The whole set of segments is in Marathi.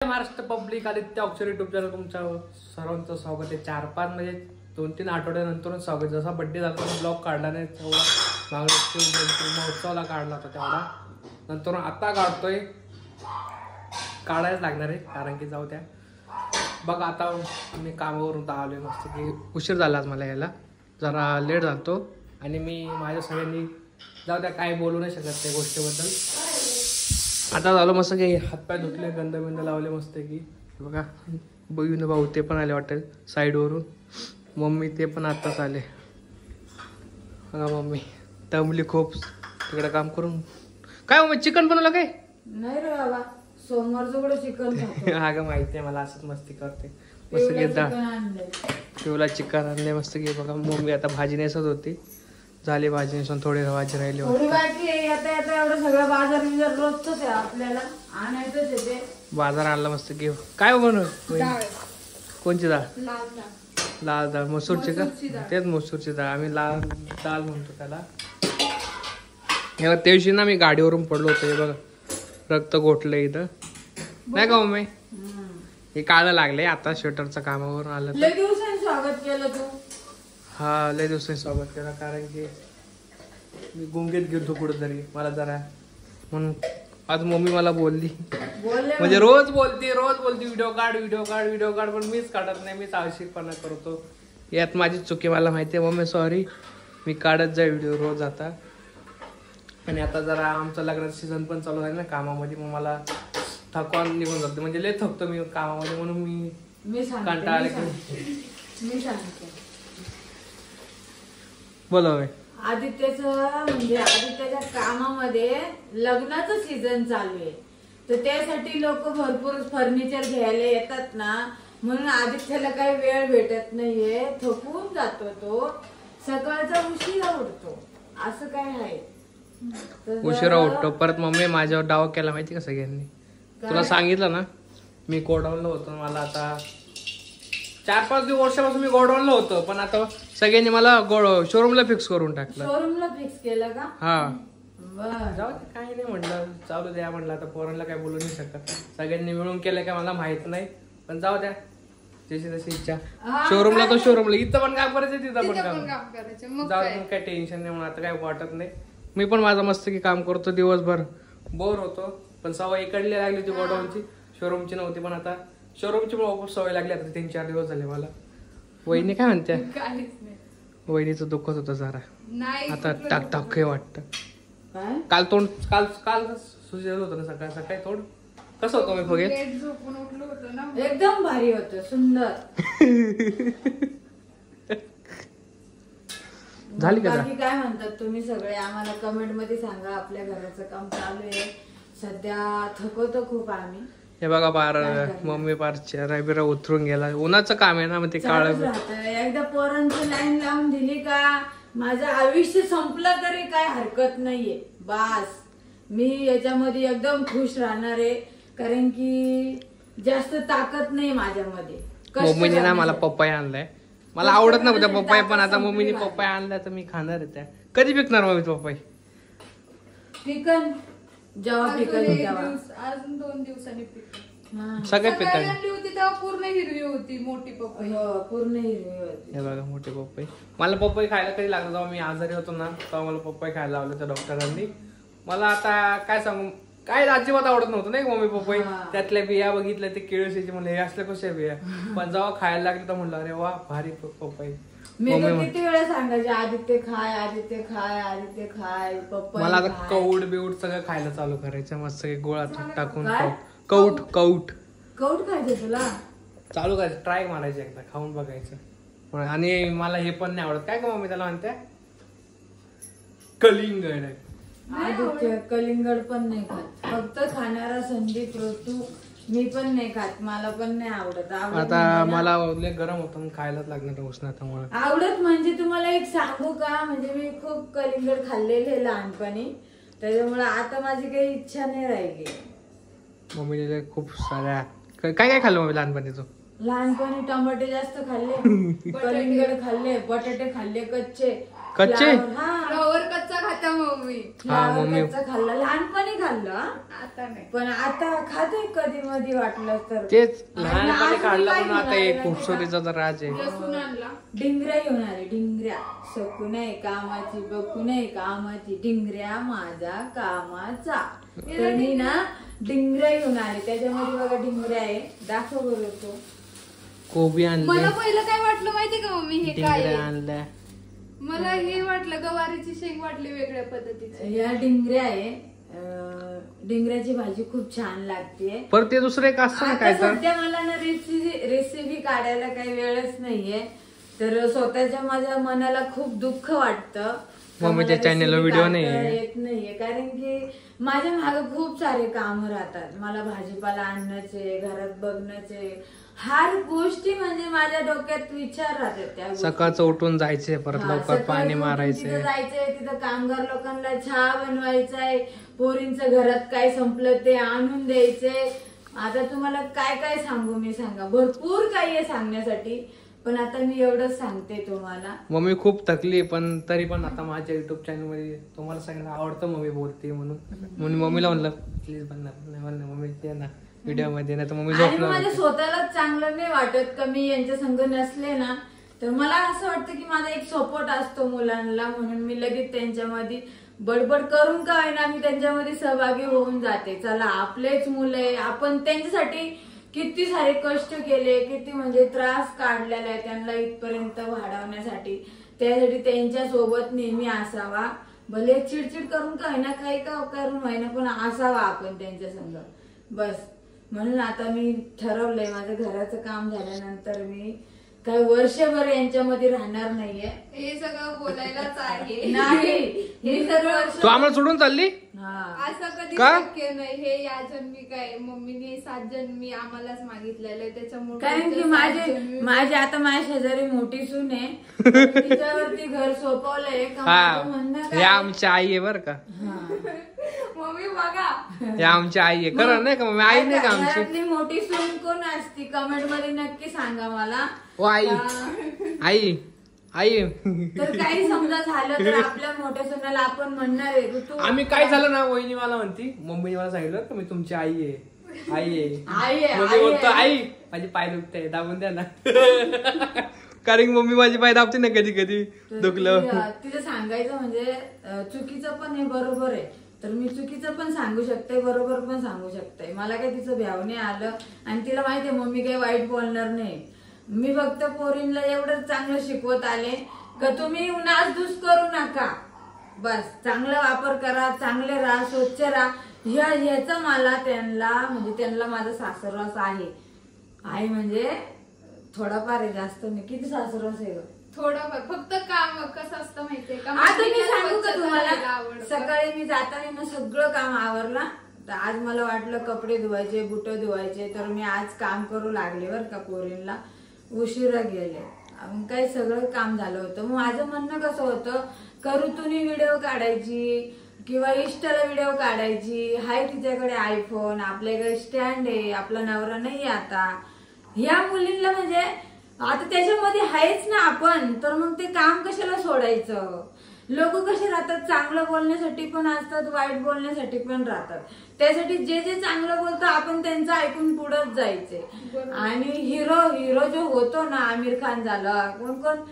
महाराष्ट्र पब्लिक आदित्य अक्षर युट्यूब चॅनल तुमच्या सर्वांचं स्वागत आहे. 4-5 म्हणजे 2-3 आठवड्यानंतरच स्वागत. जसा बड्डे झाला तर ब्लॉग काढला नाही, तेवढा मागच्या महोत्सवाला काढला होता तेवढा, नंतर आता काढतोय. काढायच लागणार आहे कारण की जाऊ द्या. बघ आता मी कामावरून आलोय मस्त की उशीर झाला आज मला यायला, जरा लेट झालतो आणि मी माझ्या सगळ्यांनी जाऊ द्या काय बोलू नाही शकत त्या गोष्टीबद्दल. आता झालं मस्त की हातपाय धुतले, गंध बिंद लावले मस्त की. बघा बघून भाऊ ते पण आले वाटेल साईडवरून. मम्मी ते पण आत्ताच आले. बघा मम्मी दमली खूप तिकडे काम करून. काय मम्मी चिकन बनवलं काय? नाही रे बाबा, सोमवारचं कुठं चिकन. हा ग माहिती आहे मला, असंच मस्ती करते. मस्त घेता पिवला चिकन आणले मस्त घे. बघा मम्मी आता भाजी नेसत होती, झाली भाजी नेसून, थोडी भाजी राहिली होती. आता एवढं सगळं बाजार बिजार रोजच आहे आपल्याला आणायचंच आहे. बाजार आणला मस्त घेऊ. काय बनव कोणची डाळ? लाल डाळ. मसूरची का? तेच मसूरची डाळ, आम्ही लाल डाळ म्हणतो त्याला. हे त्या दिवशी ना मी गाडीवरून पडलो होतो, हे बघा रक्त गोठलं इथं नाही का मम्मी? हे काळं लागले आता स्वेटरचं कामावरून आलं. लय दिवसांनी स्वागत केलं तू. हा लय दिवसांनी स्वागत केलं कारण की मी गुंगेत गेलतो कुठेतरी, मला जरा म्हणून आज मम्मी मला बोलली. म्हणजे रोज बोलते व्हिडिओ काढ पण मीच काढत नाही, मीच आवश्यकपणा करतो. यात माझी चुकी मला माहिती आहे मम्मी, सॉरी. मी काढत जाईल व्हिडिओ रोज आता. आणि आता जरा आमचं लग्नाचं सीझन पण चालू आहे ना कामामध्ये, मग मला थकवा निघून जाते, म्हणजे लय थकतो मी कामामध्ये, म्हणून मी कंटाळा मी सांगते बोलव. आदित्याच्या कामामध्ये लग्नाचं सीझन चालू आहे, तर त्यासाठी लोक भरपूर फर्निचर घ्यायला येतात ना, म्हणून आदित्याला काही वेळ भेटत नाहीये, थकून जातो तो. सकाळचा उशिरा उठतो, असं काय आहे. उशिरा उठतो. परत मम्मी माझ्यावर डाव केला माहिती का सगळ्यांनी. तुला सांगितलं ना मी गोडाऊनला होतो, मला आता 4-5 वर्षापासून मी गोडाऊनला होतो, पण आता सगळ्यांनी मला शोरूमला फिक्स करून टाकलं. शोरूमला फिक्स केलं का? हा जाऊ दे काही नाही म्हटलं, चालू द्या म्हटलं. आता पोरांना काय बोलू नाही शकत, सगळ्यांनी मिळून केलं काय मला माहित नाही, पण जाऊ द्या जशी तशी इच्छा. शोरूमला तो शोरूमला, इथं पण काम करायचं तिथं पण काम करायचं, जाऊ दे काही टेन्शन नाही. म्हणून आता काय वाटत नाही. मी पण माझं मस्त की काम करतो, दिवसभर बोर होतो, पण सवय इकडली लागली होती गोडाऊनची, शोरूमची नव्हती. पण आता शोरूमची सवय लागली आता 3-4 दिवस झाले मला. वहिनी काय म्हणते? वहिनीचं दुखत होतं जरा, आता टाक हे वाटतं. काल सुजलं होतं ना सकाळी सकाळी. थोडं कसं होतं मी बघेल एकदम भारी होतं, सुंदर. झाली का? बाकी काय म्हणतात तुम्ही सगळे आम्हाला कमेंट मध्ये सांगा. आपल्या घराचं काम चालू आहे सध्या, थकवतो खूप आम्ही. हे बघा पार मम्मी पार चेहरा बिरा उतरून गेला, उन्हाचं काम आहे ना, मग ते काळ. एकदा पोरांची लाईन लावून दिली का माझं आयुष्य संपलं तरी काय हरकत नाहीये. बास मी याच्यामध्ये एकदम खुश राहणार आहे, कारण की जास्त ताकद नाही माझ्यामध्ये. मम्मीने ना मला पप्पाया आणलाय, मला आवडत नव्हता पप्पाया, पण आता मम्मीने पप्पाया आणलाय तर मी खाणार आहे. त्या कधी पिकणार मम्मी पप्पाई? पिकन जेव्हा पिकन अजून 2 दिवसांनी सगळे पिकल होती तेव्हा पूर्ण हिरवी होती मोठी पपई. पूर्ण हिरवी होती. हे बघा मोठी पपई. मला पपई खायला कधी लागलं जेव्हा मी आजारी होतो ना, तेव्हा मला पपई खायला लावलं त्या डॉक्टरांनी. मला आता काय सांगू, काय अजिबात आवडत नव्हतं नाही मम्मी पपई. त्यातल्या बिया बघितल्या ते केळशीचे, म्हणलं हे असल्या कशा बिया, पण जेव्हा खायला लागले तर म्हणलं अरे वा भारी पपई. मी किती वेळा सांगायचे आदित्य खाय पप्पा. मला आता कौट बिऊट सगळं खायला चालू करायचं, मस्त गोळात टाकून. कौट खायचं तुला चालू करायचं, ट्राय मारायचं, एकदा खाऊन बघायचं. आणि मला हे पण नाही आवडत, काय का मम्मी त्याला म्हणते, कलिंगड. आदित्य कलिंगड पण नाही खात, फक्त खाणारा संदीप ऋतू. मी पण नाही खात, मला पण नाही आवडत. आता मला गरम होतं खायलाच लागणार उष्णतामुळे. आवडत म्हणजे तुम्हाला एक सांगू का, म्हणजे मी खूप कलिंगड खाल्लेले लहानपणी, त्याच्यामुळे आता माझी काही इच्छा नाही राहिली. मम्मीने खूप साऱ्या काय खाल्लं मम्मी लहानपणी? तू लहानपणी टमाटे जास्त खाल्ले, कलिंगड खाल्ले, बटाटे खाल्ले कच्चे, कच्चे? हा फ्लॉवर कच्चा खाता मम्मी. Flower mummy. कच्चा खाल्ला, लहानपणी खाल्लं हा. आता नाही. पण आता खाते कधी मधी वाटलं तर. तेच आणि लहानपणी आज काढलं मी पण काय आता घेऊन एक आले खूपसुरीचा तर राज आहे. लसूण आणला. डिंगऱ्या घेऊन आले, डिंगऱ्या. शकू नाही कामाची, बकू नाही कामाची, डिंगऱ्या माझा कामाचा. तर मी ना डिंगऱ्या घेऊन आले, त्याच्यामध्ये बघा डिंगऱ्या आहे. दाखव बरोबर तो. कोबी आणले, मला पहिलं काय वाटलं माहितीये का मम्मी हे काय डिंगऱ्या आहे? आणल्या. मला हे वाटलं गवारीची शेंग वाटली वेगळ्या पद्धतीची. या डिंगऱ्या आहे. डिंगऱ्याची भाजी खूप छान लागते. पर ते दुसरं एक असतं ना आता काय तर सध्या मला ना रेसिपी काढायला काही वेळच नाहीये, तर स्वतःच्या माझ्या मनाला खूप दुःख वाटतं. मम्मीच्या मला चॅनलला recipe व्हिडिओ काढता नाहीये. येत नाहीये, कारण की माझ्या मागे खूप सारे काम राहतात. मला भाजीपाला आणण्याचे, घरात बघण्याचे, हर गोष्टी म्हणजे माझ्या डोक्यात विचार राहतात त्या गोष्टी. सकाळचं उठून जायचंय, परत हा, लवकर सकाळी पाणी उठून मारायचंय. तिथं जायचंय, तिथं कामगार लोकांना चहा बनवायचाय, पोरींचं घरात काय संपलं ते आणून द्यायचंय. आता तुम्हाला काय काय सांगू मी, सांगा, भरपूर काही आहे सांगण्यासाठी, पण आता मी एवढंच सांगते तुम्हाला. मम्मी खूप थकली, पण तरी पण आता माझ्या युट्यूब चॅनल मध्ये तुम्हाला सगळ्यांना आवडतं मम्मी बोलते म्हणून मम्मीला म्हणलं प्लीज म्हणलं मम्मी ते ना व्हिडिओ मध्ये, नाही तर मम्मी आणि झोपणार माझ्या होती. स्वतःला चांगलं नाही वाटत का मी यांच्या संग नसले ना, तर मला असं वाटतं की माझा एक सपोर्ट असतो मुलांना, म्हणून मी लगेच त्यांच्यामध्ये बडबड करून का होईना मी त्यांच्यामध्ये सहभागी होऊन जाते. चला आपलेच मुलं आहे, आपण त्यांच्यासाठी किती सारे कष्ट केले, किती म्हणजे त्रास काढलेला आहे त्यांना इथपर्यंत वाढवण्यासाठी. त्यासाठी त्यांच्या सोबत नेहमी असावा, भले चिडचिड करून का होईना, काही का करून होईना, पण असावा आपण त्यांच्या संग बस. म्हणून आता मी ठरवलंय, माझं घराचं काम झाल्यानंतर मी काही वर्षभर यांच्यामध्ये राहणार नाहीये. हे सगळं बोलायलाच आहे. नाही, हे सगळं तू आम्हाला सोडून चालली? हा. असं कधी का? शक्य नाही. हे या जन्मी काय मम्मीने 7 जन्मी आम्हालाच मागितलेलं आहे, त्याच्यामुळे कारण की माझे आता माझ्या शेजारी मोठी सून आहे, तिच्यावरती घर सोपवलंय का माझं म्हणणं हा, काय? हे आमची आई आहे बर का, हा. मम्मी बघा हे आमची आई आहे. खरं नाही का मम्मी, आई नाही का आमची? घरातली मोठी सून कोण असती कमेंट मध्ये नक्की सांगा मला. ओ आई, आई आई. तर काही समजा झालं तर आपल्या मोठ्या सुनाला आपण म्हणणार आहे की तू आम्ही काय झालं ना, वहिनी मला म्हणती, मम्मीने मला सांगितलं की मी तुमची आई आहे, आई आहे. आई आहे, मम्मी आई बोलतो आहे. आई माझी पाय दुखते दाबून द्या ना. कारण की मम्मी माझी पाय दाबते ना कधी कधी तर दुखलं. तिला सांगायचं म्हणजे चुकीचं पण हे बरोबर आहे, तर मी चुकीचं पण सांगू शकते, बरोबर पण सांगू शकते. मला काही तिचं भ्याव नाही आलं, आणि तिला माहितीये मम्मी काही वाईट बोलणार नाही. मी फक्त पोरींना एवढं चांगलं शिकवत आले का तुम्ही नासधूस करू नका, बस चांगला वापर करा, चांगले राहा, स्वच्छ राहा. ह्याचा मला त्यांना माझा सासरवास आहे. आई म्हणजे थोडाफार आहे, जास्त नाही. किती सासरवास आहे ग? थोडं फक्त काम कसं असतं माहितीये का, आता मी सांगू का स्वच्छता तुम्हाला, राहायला आवडतं. सकाळी मी जाताना ना सगळं काम आवरला. तर आज मला वाटलं कपडे धुवायचे, बुट धुवायचे, तर मी आज काम करू लागले बर का. पोरींना उशिरा गेले, काही सगळं काम झालं होतं. मग माझं म्हणणं कसं होतं, ऋतूनी व्हिडिओ काढायची किंवा इन्स्टाला व्हिडिओ काढायची, हाय तिच्याकडे आयफोन, आपल्याकडे स्टँड आहे, आपला नवरा नाही आता. ह्या मुलींना म्हणजे आता त्याच्यामध्ये आहेच ना आपण, तर मग ते काम कशाला सोडायचं. लोक कसे राहतात, चांगलं बोलण्यासाठी पण असतात, वाईट बोलण्यासाठी पण राहतात. त्यासाठी जे जे चांगलं बोलतो आपण त्यांचं ऐकून पुढेच जायचे. आणि हिरो जो होतो ना, आमिर खान झाला, कोण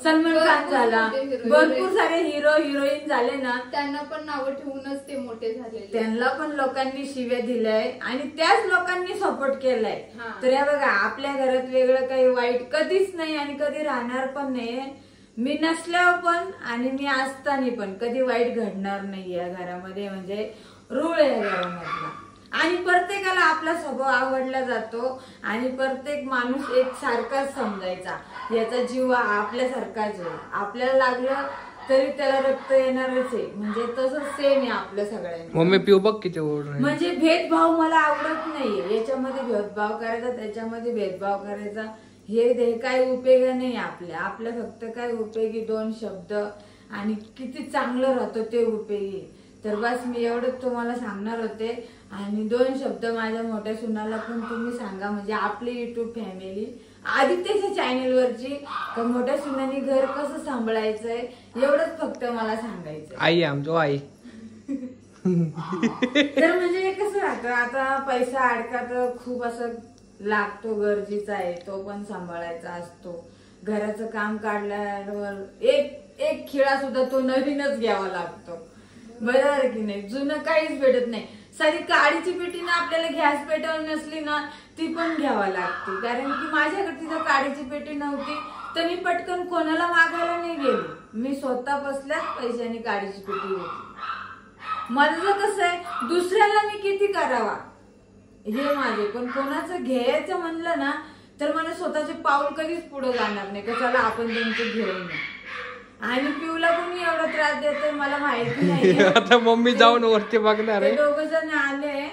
सलमान खान झाला, भरपूर सारे हिरो हिरोईन झाले ना, त्यांना पण नावं ठेवूनच ते मोठे झाले. त्यांना पण लोकांनी शिव्या दिल्याय आणि त्याच लोकांनी सपोर्ट केलाय. तर या बघा, आपल्या घरात वेगळं काही वाईट कधीच नाही आणि कधी राहणार पण नाही. मी नसल्यावर पण आणि मी असताना पण कधी वाईट घडणार नाही या घरामध्ये, म्हणजे रूळ आहे या घरामधला. आणि प्रत्येकाला आपला स्वभाव आवडला जातो आणि प्रत्येक माणूस एक सारखाच समजायचा, याचा जीव आपल्यासारखाच आहे. आपल्याला लागलं तरी त्याला रक्त येणारच आहे, म्हणजे तसं सेम आहे आपल्या सगळ्यांना. मम्मी पिऊ बघ किती ओढ. म्हणजे भेदभाव मला आवडत नाहीये. याच्यामध्ये भेदभाव करायचा, त्याच्यामध्ये भेदभाव करायचा, हे काही उपयोग नाही. आपल्या फक्त काय उपयोगी 2 शब्द आणि किती चांगलं राहतो ते उपयोगी. तर बस मी एवढंच तुम्हाला सांगणार होते. आणि 2 शब्द माझ्या मोठ्या सुनाला पण तुम्ही सांगा, म्हणजे आपली युट्यूब फॅमिली आदित्यच्या चॅनेलवरची, का मोठ्या सुनाने घर कसं सांभाळायचंय एवढंच फक्त मला सांगायचं. आई आमचो आई. तर म्हणजे कसं राहतं, आता पैसा अडका तर खूप असं लागतो, गरजेचा आहे, तो पण सांभाळायचा असतो. घराचं काम काढल्यावर एक खिळा सुद्धा तो नवीनच घ्यावा लागतो, बरोबर की नाही. जुनं काहीच भेटत नाही. साधी काडीची पेटी ना आपल्याला गॅस पेटवली नसली ना ती पण घ्यावा लागते. कारण की माझ्याकडे तिथं काडीची पेटी नव्हती तर मी पटकन कोणाला मागायला नाही गेली, मी स्वतः बसल्याच पैशाने काडीची पेटी घेतली. माझं कसं आहे, दुसऱ्याला मी किती करावा हे माझे, पण कोणाचं घ्यायचं म्हणलं ना तर मला स्वतःचे पाऊल कधीच पुढे जाणार नाही, का चला आपण त्यांचं घेऊन. आणि पिऊला कोणी एवढा त्रास देतोय मला माहिती नाही. आता मम्मी जाऊन वरती बघणार आहे. 2 जण आले.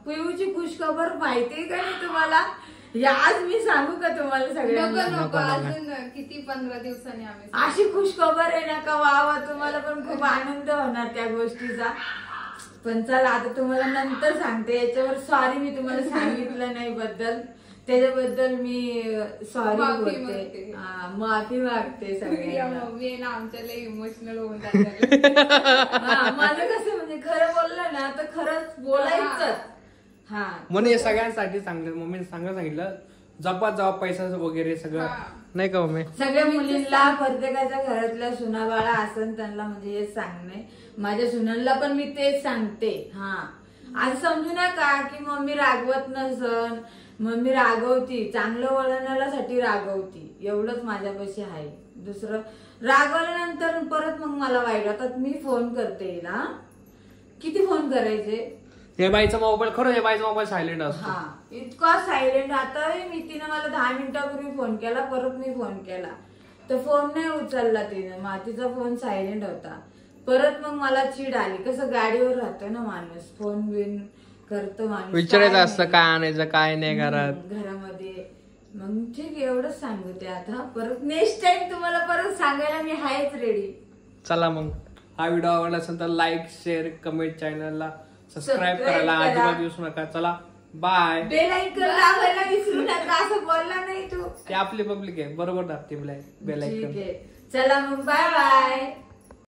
पिऊची खुशखबर माहितीये का नाही तुम्हाला? आज मी सांगू का तुम्हाला सगळ्यांना? नको अजून किती 15 दिवसांनी आम्ही. अशी खुशखबर आहे ना का वा, तुम्हाला पण खूप आनंद होणार त्या गोष्टीचा. पण चला आता तुम्हाला नंतर सांगते. याच्यावर सॉरी मी तुम्हाला सांगितलं नाही बद्दल, त्याच्याबद्दल मी सॉरी बोलते, माफी मागते सगळ्यांना. मम्मी ना आमच्याला इमोशनल होऊन जातात. माझं कसं म्हणजे खरं बोललं ना तर खरंच बोलायचं. हा म्हणून हे सगळ्यांसाठी सांगितलं, मम्मीने सांगितलं जपा जावा पैसा वगैरे सगळं, नाही का मम्मी? सगळ्या मुलींना प्रत्येकाच्या घरातल्या सुनाबाळा असन त्यांना म्हणजे हेच सांगणे. माझ्या सुनांना पण मी तेच सांगते. हा आज समजू नका की मम्मी रागवत नसन, मम्मी रागवती, चांगलं वळणासाठी रागवती, एवढंच माझ्यापाशी आहे. दुसरं रागवल्यानंतर परत मग मला वाईट वाटत. मी फोन करते ना, किती फोन करायचे. हे बाईचा मोबाईल, खरं हे बाईचा मोबाईल सायलेंट असतो. हा इतका सायलेंट. आता मी तिने मला 10 मिनिटापूर्वी फोन केला, परत मी फोन केला तर फोन नाही उचलला तिने, तिचा फोन सायलेंट होता. परत मग मला चीड आली. कसं गाडीवर राहतो ना माणूस, फोन बिन करतो माणूस, विचारायचं असतं काय आणायचं काय नाही घरामध्ये. मग ठीक आहे, एवढंच सांगते. आता परत नेक्स्ट टाइम तुम्हाला परत सांगायला मी आहेच रेडी. चला मग हा व्हिडिओ आवडला असेल तर लाईक, शेअर, कमेंट, चॅनलला सबस्क्राईब करायला अजिबात विसरू नका. चला बाय. बेल आयकॉन दाबायला विसरू नका. असं बोलला नाही तू. ते आपली पब्लिक आहे, बरोबर दाबते बेल आयकॉन. ठीक आहे, चला मग बाय बाय.